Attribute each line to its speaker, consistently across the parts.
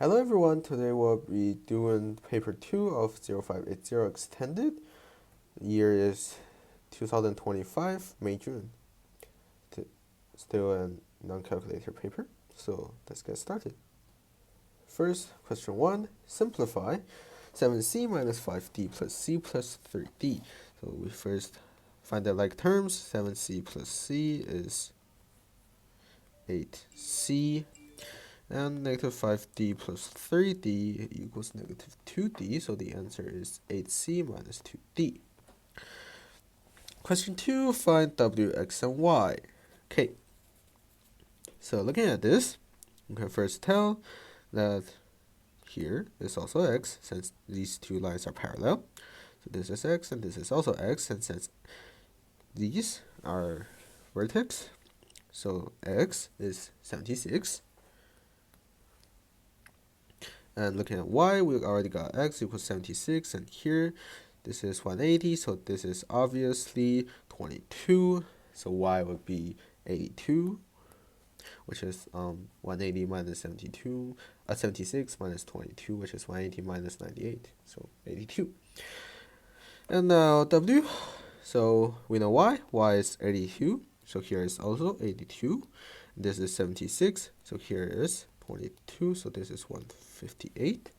Speaker 1: Hello everyone, today we'll be doing paper 2 of 0580 extended. The year is 2025, May-June. Still a non-calculator paper, so let's get started. First, question 1, simplify 7c minus 5d plus c plus 3d. So we first find the like terms. 7c plus c is 8c. And negative 5d plus 3d equals negative 2d, so the answer is 8c minus 2d. Question 2, find w, x, and y. Okay, so looking at this, you can first tell that here is also x, since these two lines are parallel. So this is x, and this is also x, and since these are vertex, so x is 76. And looking at y, we already got x equals 76, and here this is 180, so this is obviously 22, so y would be 82, which is 180 minus 76 minus 22, which is 180 minus 98, so 82. And now w, so we know y is 82, so here is also 82, this is 76, so here is 22, so this is 158.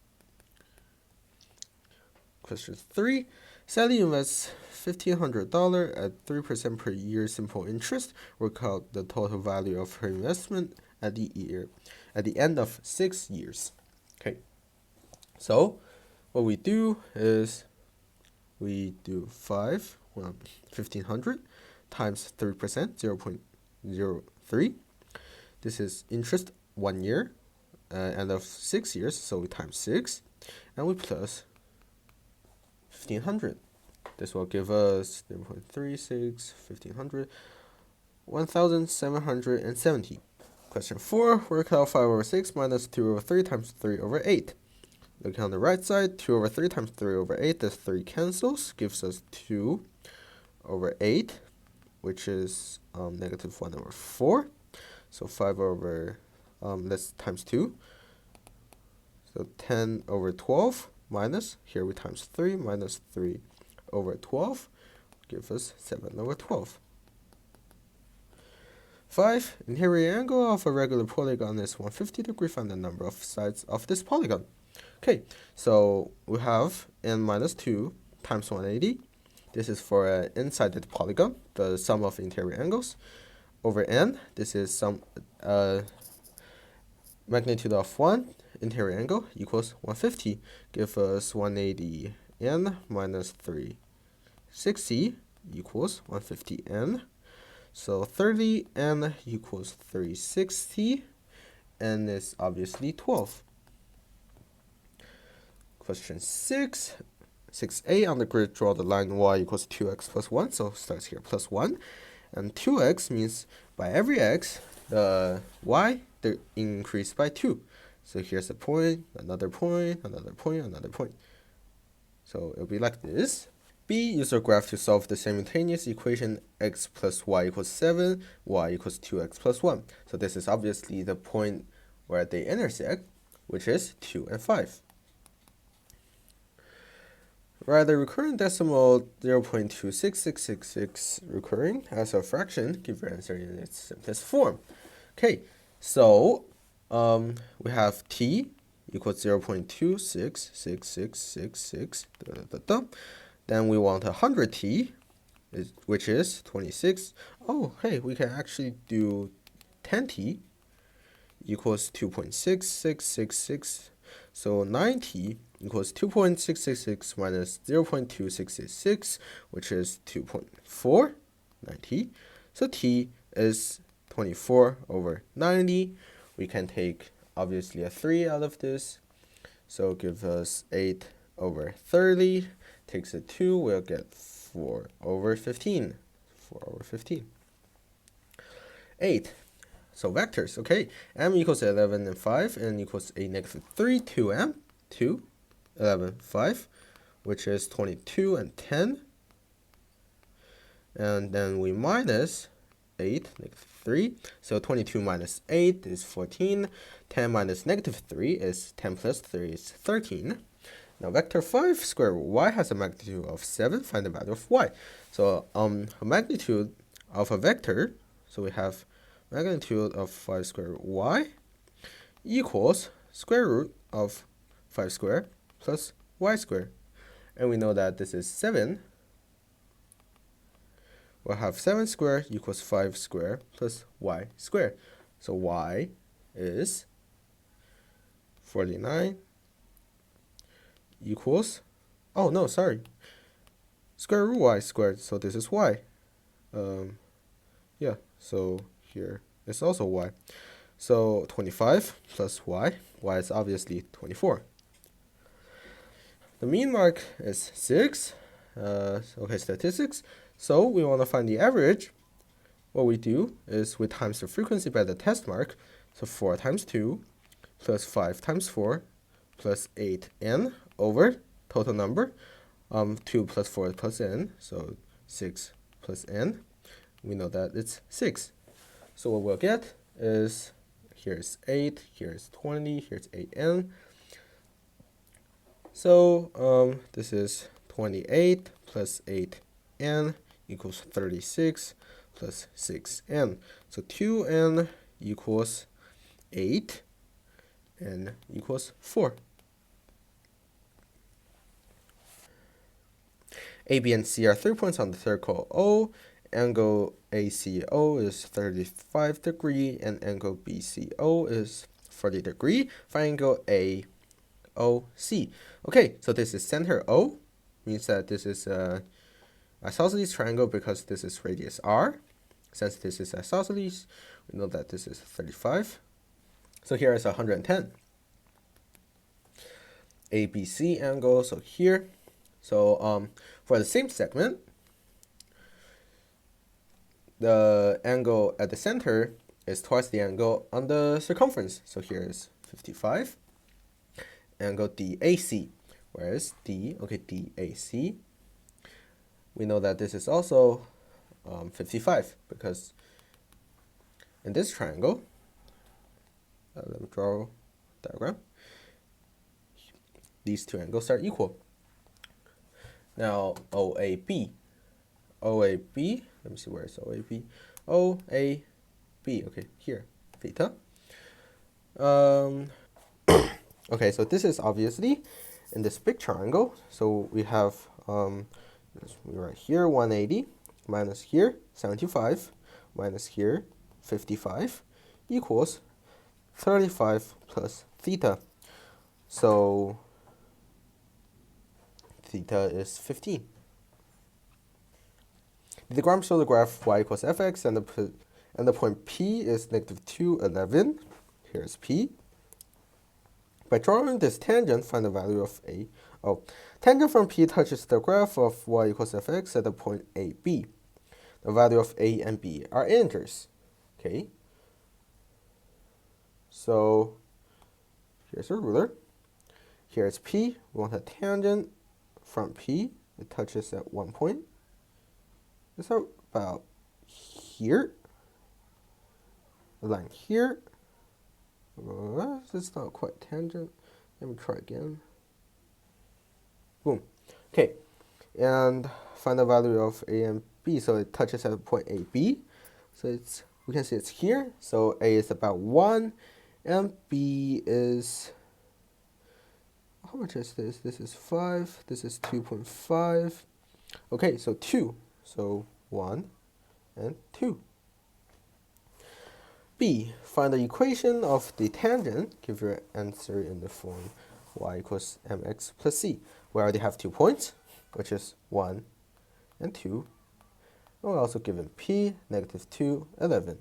Speaker 1: Question 3. Sally invests $1,500 at 3% per year simple interest. Work out the total value of her investment at the end of 6 years. Okay, so what we do is we do 1,500 times 3%, 0.03. This is interest 1 year, end of 6 years, so we times 6, and we plus 1,500. This will give us 0.36, 1,500, 1,770. Question 4, work out 5 over 6 minus 2 over 3 times 3 over 8. Looking on the right side, 2 over 3 times 3 over 8, this 3 cancels, gives us 2 over 8, which is negative 1 over 4. So 5 over, let's times 2. So 10 over 12 minus, here we times 3, minus 3 over 12, gives us 7 over 12. 5. Interior angle of a regular polygon is 150 degrees. Find the number of sides of this polygon. Okay, so we have n minus 2 times 180. This is for an n-sided polygon, the sum of interior angles, over n. This is some magnitude of 1 interior angle equals 150. Give us 180 n minus 360 equals 150 n. So 30 n equals 360. N is obviously 12. Question 6. 6a on the grid, draw the line y equals 2x plus 1. So starts here plus 1. And 2x means by every x, the y they increase by 2. So here's a point, another point, another point, another point. So it'll be like this. B, use a graph to solve the simultaneous equation x plus y equals 7, y equals 2x plus 1. So this is obviously the point where they intersect, which is 2 and 5. Write the recurrent decimal 0.26666 recurring as a fraction. Give your answer in its simplest form. Okay, so we have t equals 0.26666. Then we want 100t, which is 26. Oh, hey, we can actually do 10t equals 2.6666. So 9t equals 2.666 minus 0.2666, which is 2.4, 9t. So t is 24 over 90. We can take, obviously, a 3 out of this. So give us 8 over 30. Takes a 2, we'll get 4 over 15. 4 over 15. 8. So vectors, okay. M equals 11 and 5, n equals a negative 3, 2m, 2, 11, 5, which is 22 and 10. And then we minus 8, negative 3. So 22 minus 8 is 14. 10 minus negative 3 is 10 plus 3 is 13. Now vector 5 square root y has a magnitude of 7. Find the value of y. So a magnitude of a vector, so we have magnitude of 5 square root y equals square root of 5 squared plus y squared. And we know that this is 7. We'll have 7 squared equals 5 squared plus y squared. So y is 49 equals, oh no, sorry, square root y squared. So this is y. Yeah, so here is also y. So 25 plus y is obviously 24. The mean mark is 6. Okay, statistics. So we want to find the average. What we do is we times the frequency by the test mark. So 4 times 2 plus 5 times 4 plus 8n over total number. 2 plus 4 plus n, so 6 plus n. We know that it's 6. So what we'll get is, here's 8, here's 20, here's 8n. So this is 28 plus 8n equals 36 plus 6n. So 2n equals 8, n equals 4. A, B, and C are 3 points on the circle O. Angle ACO is 35 degrees, and angle BCO is 40 degrees. Find angle AOC. Okay, so this is center O, means that this is a isosceles triangle because this is radius r. Since this is isosceles, we know that this is 35. So here is 110. ABC angle, so here. So for the same segment, the angle at the center is twice the angle on the circumference. So here is 55. Angle DAC, whereas DAC, we know that this is also 55 because in this triangle, let me draw a diagram. These two angles are equal. Now OAB, let me see where is OAB. OAB, okay, here, theta. Okay, so this is obviously in this big triangle. So we have we write here 180 minus here 75 minus here 55 equals 35 plus theta. So theta is 15. The diagram shows the graph y equals fx, and the point P is -2, 11. Here's P. By drawing this tangent, find the value of A. Oh, tangent from P touches the graph of y equals fx at the point AB. The value of A and B are integers. Okay. So here's a ruler. Here's P. We want a tangent from P. It touches at one point. It's about here. A line here. It's not quite tangent. Let me try again. Boom. Okay. And find the value of A and B. So it touches at point AB. So we can see it's here. So A is about 1 and B is, how much is this? This is 5. This is 2.5. Okay, so 2. So 1 and 2. B, find the equation of the tangent. Give your answer in the form y equals mx plus c. We already have 2 points, which is 1 and 2. And we're also given P, -2, 11.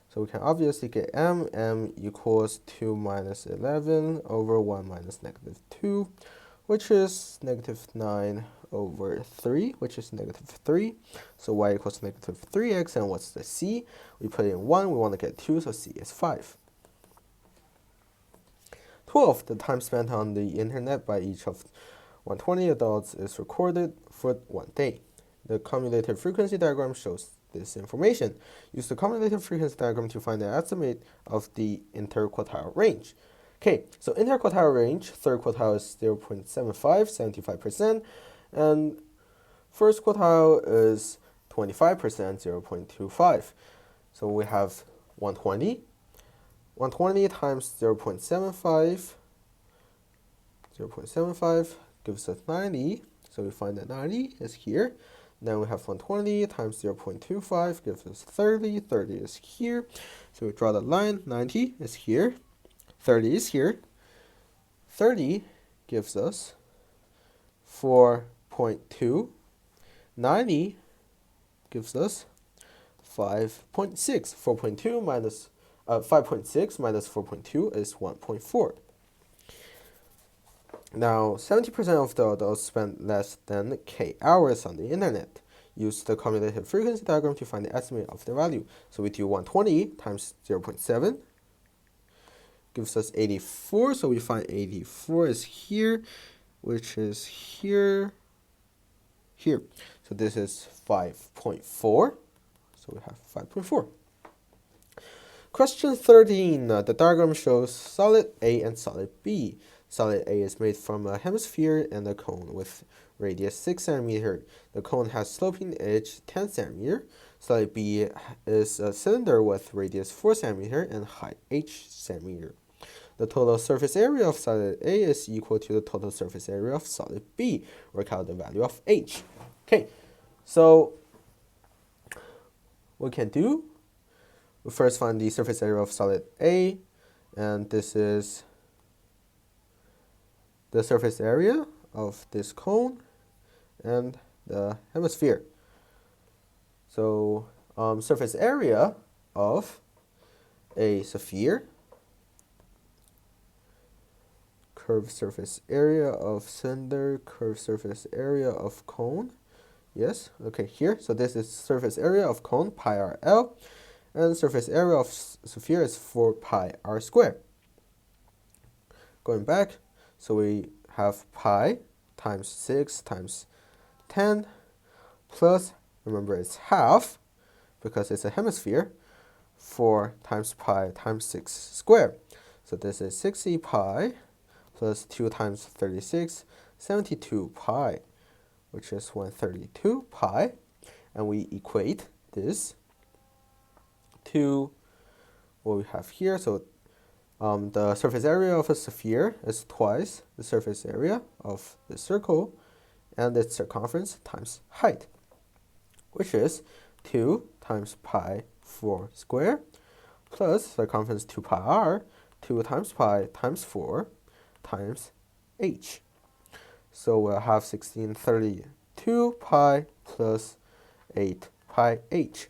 Speaker 1: So we can obviously get m equals 2 minus 11 over 1 minus -2, which is -9 over 3, which is -3. So y equals -3x, and what's the c? We put in 1, we want to get 2, so c is 5. 12. The time spent on the internet by each of 120 adults is recorded for 1 day. The cumulative frequency diagram shows this information. Use the cumulative frequency diagram to find the estimate of the interquartile range. Okay, so interquartile range, third quartile is 0.75, 75%, and first quartile is 25%, 0.25. So we have 120. 120 times 0.75, 0.75 gives us 90. So we find that 90 is here. Then we have 120 times 0.25 gives us 30. 30 is here. So we draw the line. 90 is here. 30 is here. 30 gives us 4.2. 90 gives us 5.6. 4.2 minus 5.6 minus 4.2 is 1.4. Now, 70% of the adults spend less than K hours on the internet. Use the cumulative frequency diagram to find the estimate of the value. So we do 120 times 0.7 gives us 84. So we find 84 is here, which is here, here. So this is 5.4. So we have 5.4. Question 13. The diagram shows solid A and solid B. Solid A is made from a hemisphere and a cone with radius 6 cm. The cone has sloping edge 10 cm. Solid B is a cylinder with radius 4 cm and height h cm. The total surface area of solid A is equal to the total surface area of solid B. Work out the value of h. Okay, so what we can do? We first find the surface area of solid A, and this is the surface area of this cone and the hemisphere. So surface area of a sphere, curved surface area of cylinder, curved surface area of cone. Yes, okay, here. So this is surface area of cone, pi r L, and surface area of sphere is 4 pi r squared. Going back, so we have pi times 6 times 10 plus, remember it's half because it's a hemisphere, 4 times pi times 6 squared. So this is 60 pi plus 2 times 36, 72 pi, which is 132 pi. And we equate this to what we have here. So the surface area of a sphere is twice the surface area of the circle and its circumference times height, which is 2 times pi 4 squared plus circumference 2 pi r, 2 times pi times 4 times h. So we'll have 1632 pi plus 8 pi h.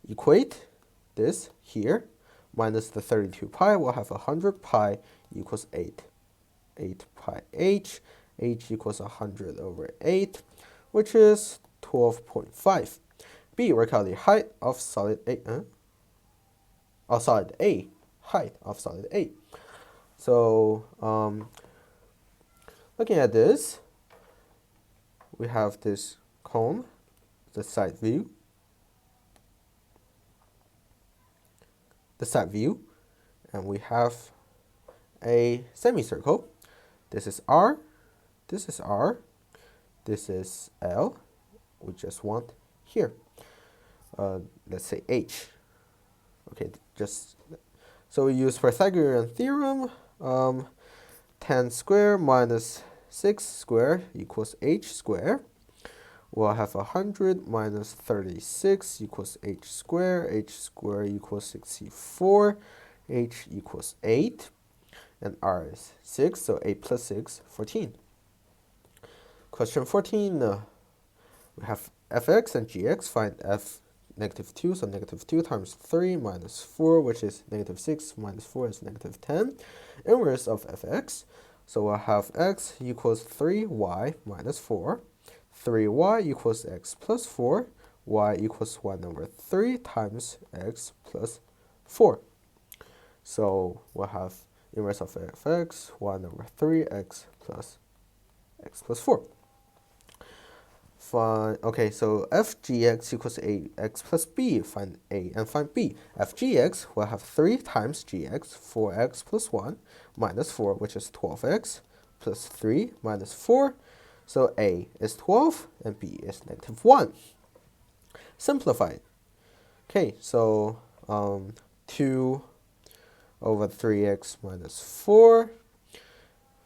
Speaker 1: Equate this here. Minus the 32 pi, we'll have 100 pi equals 8. 8 pi h. H equals 100 over 8, which is 12.5. B, work out the height of solid A. Solid A. Height of solid A. So, looking at this, we have this cone, the side view. The side view, and we have a semicircle. This is R, this is R, this is L. We just want here, let's say H. Okay, just so we use Pythagorean theorem. 10 squared minus 6 squared equals H squared. We'll have 100 minus 36 equals h squared. H squared equals 64. H equals 8. And r is 6, so 8 plus 6, 14. Question 14. We have fx and gx. Find f negative 2, so negative 2 times 3 minus 4, which is negative 6 minus 4 is negative 10. Inverse of fx. So we'll have x equals 3y minus 4. 3y equals x plus 4, y equals 1 over 3 times x plus 4. So we'll have inverse of fx, 1 over 3 x plus 4. Find, okay, so f gx equals ax plus b. Find a and find b. F gx will have 3 times gx, 4x plus 1 minus 4, which is 12x, plus 3 minus 4. So a is 12 and b is -1. Simplify. Okay, so 2 over 3x minus 4,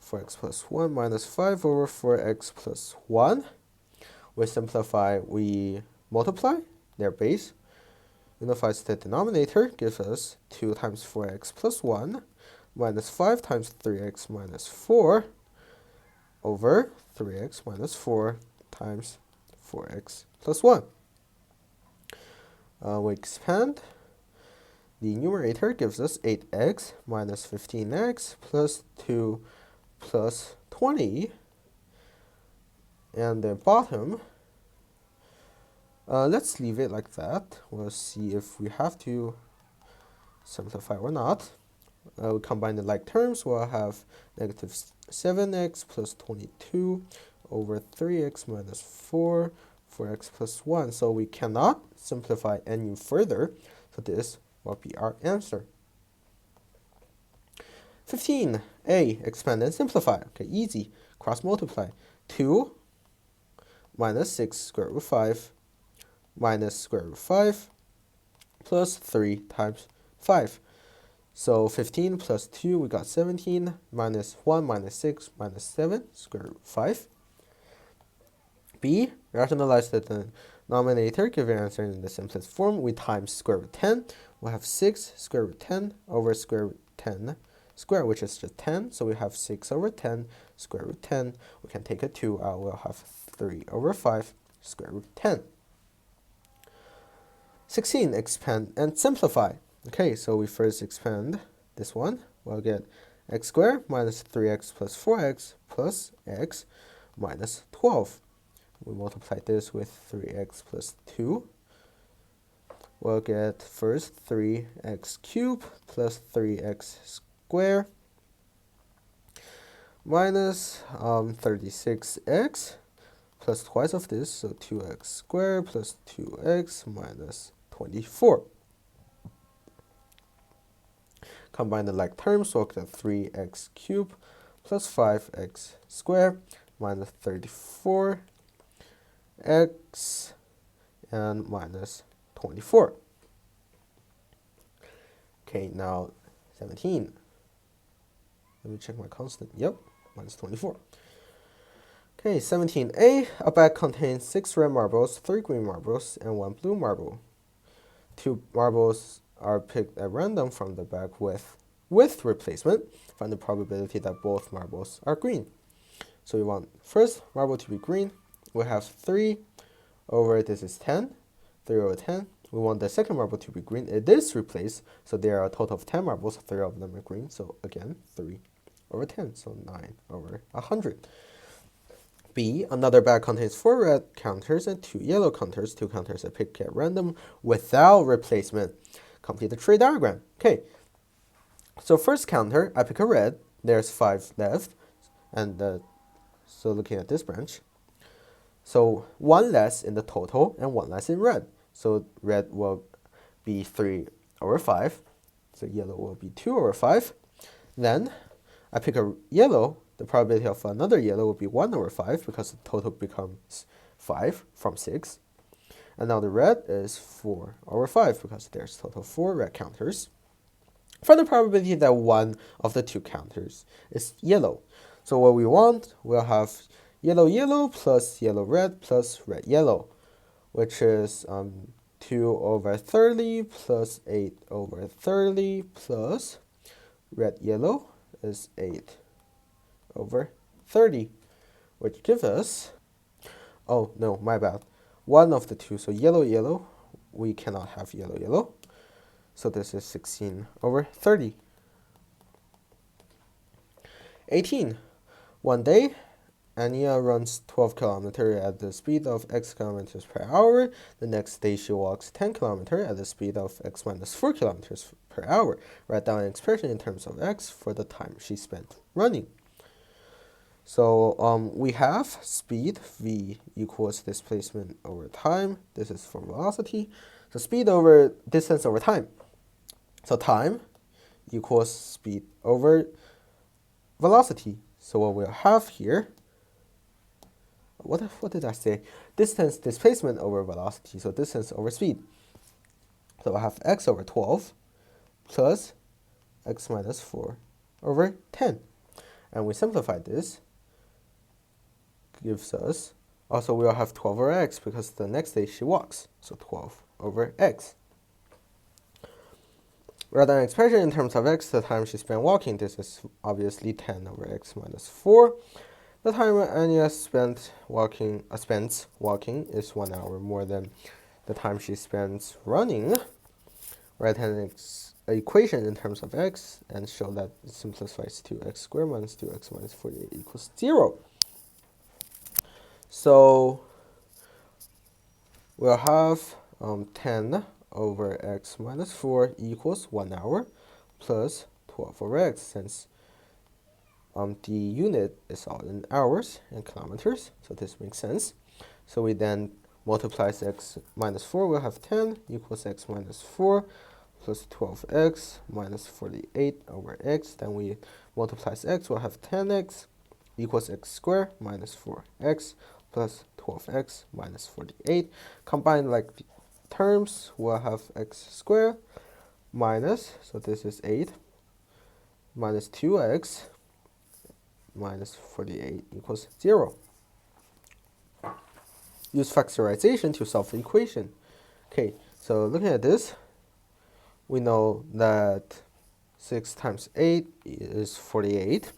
Speaker 1: 4x plus 1 minus 5 over 4x plus 1. We simplify, we multiply their base. Unifies the denominator, gives us 2 times 4x plus 1 minus 5 times 3x minus 4 over 3x minus 4 times 4x plus 1. We expand. The numerator gives us 8x minus 15x plus 2 plus 20. And the bottom, let's leave it like that. We'll see if we have to simplify or not. We combine the like terms. We'll have negative 7x plus 22 over 3x minus 4, 4x plus 1. So we cannot simplify any further. So this will be our answer. 15. A. Expand and simplify. Okay, easy. Cross multiply. 2 minus 6 square root 5 minus square root 5 plus 3 times 5. So 15 plus 2, we got 17, minus 1 minus 6 minus 7 square root 5. B. Rationalize the denominator, give your answer in the simplest form. We times square root 10. We'll have 6 square root 10 over square root 10 square, which is just 10. So we have 6 over 10 square root 10. We can take a 2 out. We'll have 3 over 5 square root 10. 16. Expand and simplify. Okay, so we first expand this one. We'll get x squared minus 3x plus 4x plus x minus 12. We multiply this with 3x plus 2. We'll get first 3x cubed plus 3x squared minus 36x plus twice of this, so 2x squared plus 2x minus 24. Combine the like terms, so we'll get 3x cubed plus 5x squared minus 34x and minus 24. Okay, now 17. Let me check my constant. Yep, minus 24. Okay, 17a. A bag contains 6 red marbles, 3 green marbles, and 1 blue marble. 2 marbles are picked at random from the bag with replacement. Find the probability that both marbles are green. So we want first marble to be green. We have 3 over, this is 10, 3 over 10. We want the second marble to be green. It is replaced, so there are a total of 10 marbles, 3 of them are green. So again, 3 over 10, so 9 over 100. B, another bag contains 4 red counters and 2 yellow counters. 2 counters are picked at random without replacement. Complete the tree diagram. Okay, so first counter, I pick a red. There's 5 left, and so looking at this branch, so 1 less in the total and 1 less in red. So red will be 3 over 5. So yellow will be 2 over 5. Then I pick a yellow. The probability of another yellow will be 1 over 5 because the total becomes 5 from 6. And now the red is 4 over 5 because there's total 4 red counters. Find the probability that one of the 2 counters is yellow. So what we want, we'll have yellow yellow plus yellow red plus red yellow, which is 2 over 30 plus 8 over 30 plus red yellow is 8 over 30, which gives us, oh no, my bad, one of the 2. So yellow yellow, we cannot have yellow yellow. So this is 16 over 30. 18. One day, Anya runs 12 kilometers at the speed of x kilometers per hour. The next day, she walks 10 kilometers at the speed of x minus 4 kilometers per hour. Write down an expression in terms of x for the time she spent running. So we have speed v equals displacement over time. This is for velocity. So speed over distance over time. So time equals speed over velocity. So what we'll have here, what did I say? Distance displacement over velocity. So distance over speed. So I have x over 12 plus x minus 4 over 10. And we simplify this. Gives us, also we'll have 12 over x because the next day she walks. So 12 over x. Rather than expression in terms of x, the time she spent walking, this is obviously 10 over x minus 4. The time Anya spends walking is 1 hour more than the time she spends running. Write an equation in terms of x and show that it simplifies to x squared minus 2x minus 48 equals 0. So we'll have 10 over x minus 4 equals 1 hour plus 12 over x, since the unit is all in hours and kilometers, so this makes sense. So we then multiply x minus 4, we'll have 10 equals x minus 4 plus 12x minus 48 over x. Then we multiply x, we'll have 10x equals x squared minus 4x plus 12x minus 48. Combine like terms, we'll have x squared minus, so this is 8, minus 2x minus 48 equals 0. Use factorization to solve the equation. Okay, so looking at this, we know that 6 times 8 is 48,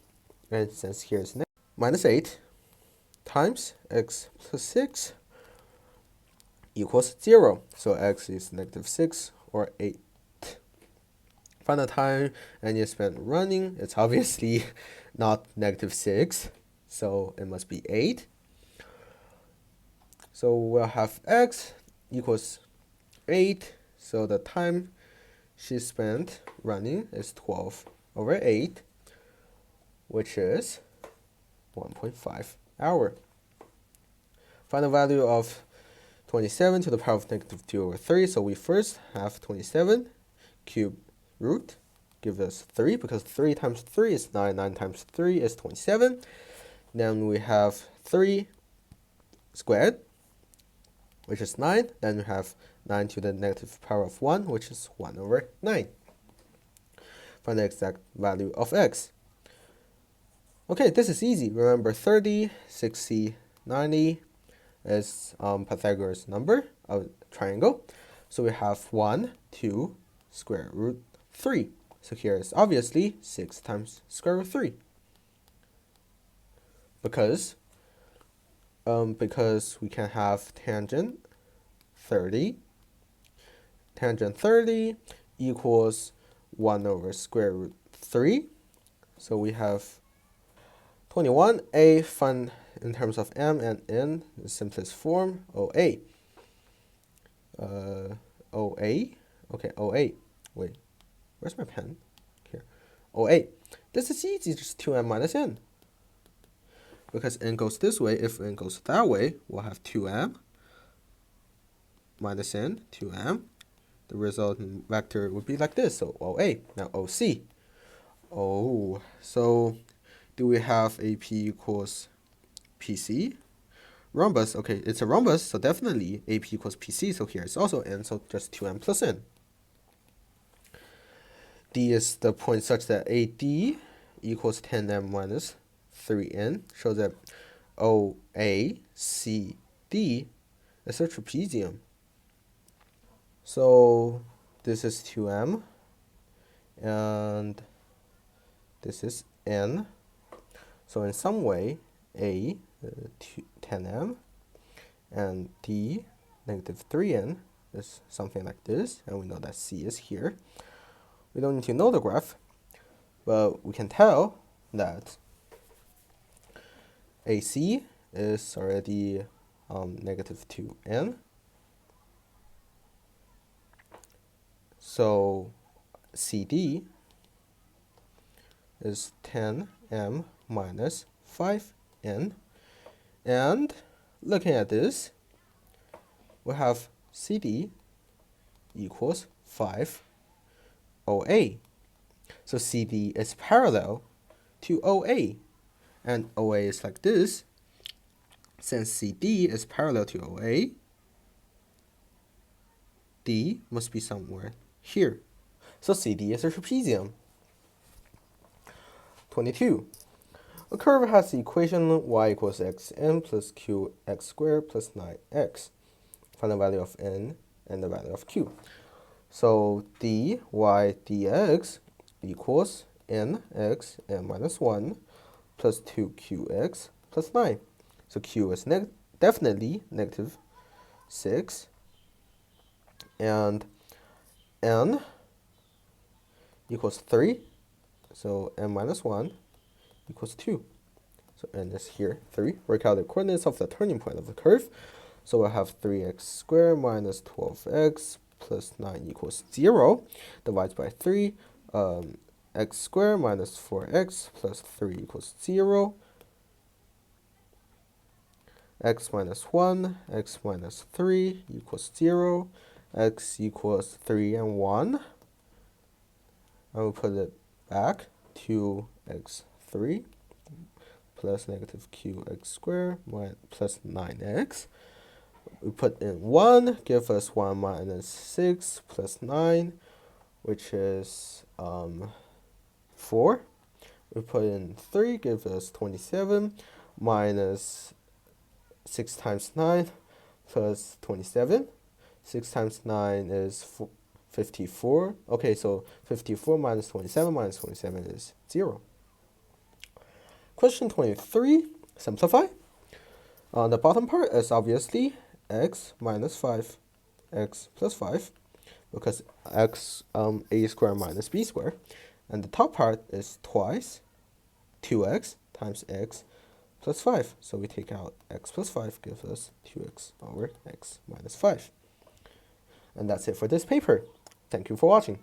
Speaker 1: and since here is minus 8 times x plus 6 equals 0. So x is negative 6 or 8. Find the time and you spent running. It's obviously not negative 6, so it must be 8. So we'll have x equals 8. So the time she spent running is 12 over 8, which is 1.5 hour. Find the value of 27 to the power of negative 2 over 3. So we first have 27 cube root, give us 3, because 3 times 3 is 9, 9 times 3 is 27. Then we have 3 squared, which is 9. Then we have 9 to the negative power of 1, which is 1 over 9. Find the exact value of x. Okay, this is easy. Remember 30, 60, 90 is Pythagoras' number of triangle. So we have 1, 2, square root 3. So here is obviously 6 times square root 3. Because we can have tangent 30. Tangent 30 equals 1 over square root 3. So we have 21. A, find in terms of m and n, the simplest form, OA. OA. Okay, OA. Wait, where's my pen? Here. OA. This is easy, just 2m minus n. Because n goes this way, if n goes that way, we'll have 2m minus n, 2m. The resultant vector would be like this, so OA. Now OC. Oh, so do we have AP equals PC? Rhombus, okay, it's a rhombus, so definitely AP equals PC, so here it's also n, so just 2m plus n. D is the point such that AD equals 10m minus 3n, shows that OACD is a trapezium. So this is 2m, and this is n. So in some way, A, 10m, and D, negative 3n, is something like this, and we know that C is here. We don't need to know the graph, but we can tell that AC is already negative 2n. So CD is 10m minus 5 n. And looking at this, we have CD equals 5 OA. So CD is parallel to OA, and OA is like this. Since CD is parallel to OA, D must be somewhere here. So CD is a trapezium. 22. A curve has the equation y equals xn plus qx squared plus 9x. Find the value of n and the value of q. So dy dx equals nx n minus 1 plus 2qx plus 9. So q is definitely negative 6. And n equals 3. So n minus 1 equals 2. So n is here, 3. Work out the coordinates of the turning point of the curve. So we'll have 3x squared minus 12x plus 9 equals 0. Divides by 3. X squared minus 4x plus 3 equals 0. X minus 1, x minus 3 equals 0. X equals 3 and 1. I will put it back. 2x3 plus negative qx squared plus 9x. We put in 1, give us 1 minus 6 plus 9, which is 4. We put in 3, gives us 27, minus 6 times 9 plus 27. 6 times 9 is 54. Okay, so 54 minus 27 is 0. Question 23, simplify. The bottom part is obviously x minus 5, x plus 5, because x a squared minus b squared. And the top part is twice 2x times x plus 5. So we take out x plus 5 gives us 2x over x minus 5. And that's it for this paper. Thank you for watching.